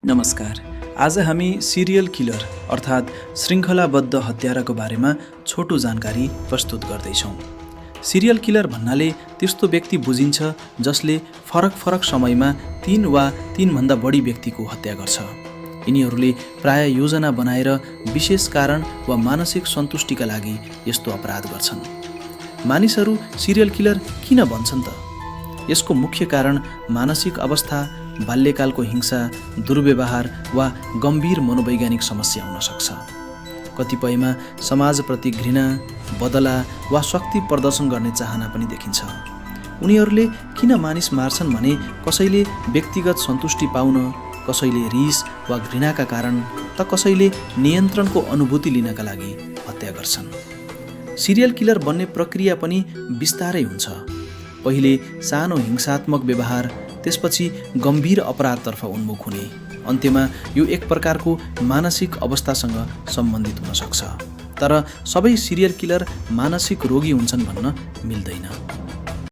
नमस्कार। आज हामी सिरियल किलर अर्थात् श्रृङ्खलाबद्ध हत्याराको बारेमा छोटो जानकारी प्रस्तुत गर्दैछौँ। सिरियल किलर भन्नाले त्यस्तो व्यक्ति बुझिन्छ जसले फरक समयमा 3 वा 3 भन्दा बढी व्यक्तिको हत्या गर्छ। यिनीहरूले प्राय योजना बनाएर विशेष कारण वा मानसिक सन्तुष्टिका लागि यस्तो अपराध गर्छन्। मानिसहरू सिरियल किलर किन भन्छन् त? यसको मुख्य कारण मानसिक अवस्था, बाल्यकालको हिंसा, दुर्व्यवहार वा गम्भीर मनोवैज्ञानिक समस्या हुन सक्छ। कतिपयमा समाजप्रति घृणा, बदला वा शक्ति प्रदर्शन गर्ने चाहना पनि देखिन्छ। उनीहरूले किन मानिस मार्छन् भने कसैले व्यक्तिगत सन्तुष्टि पाउन, कसैले रिस वा घृणाका कारण, त कसैले नियन्त्रणको अनुभूति लिनका लागि हत्या गर्छन्। सिरियल किलर बन्ने प्रक्रिया पनि बिस्तारै हुन्छ। पहिले सानो हिंसात्मक व्यवहार, त्यसपछि गम्भीर अपराधतर्फ उन्मुख हुने, अन्त्यमा यो एक प्रकारको मानसिक अवस्थासँग सम्बन्धित हुन सक्छ। तर सबै सिरियल किलर मानसिक रोगी हुन्छन् भन्न मिल्दैन।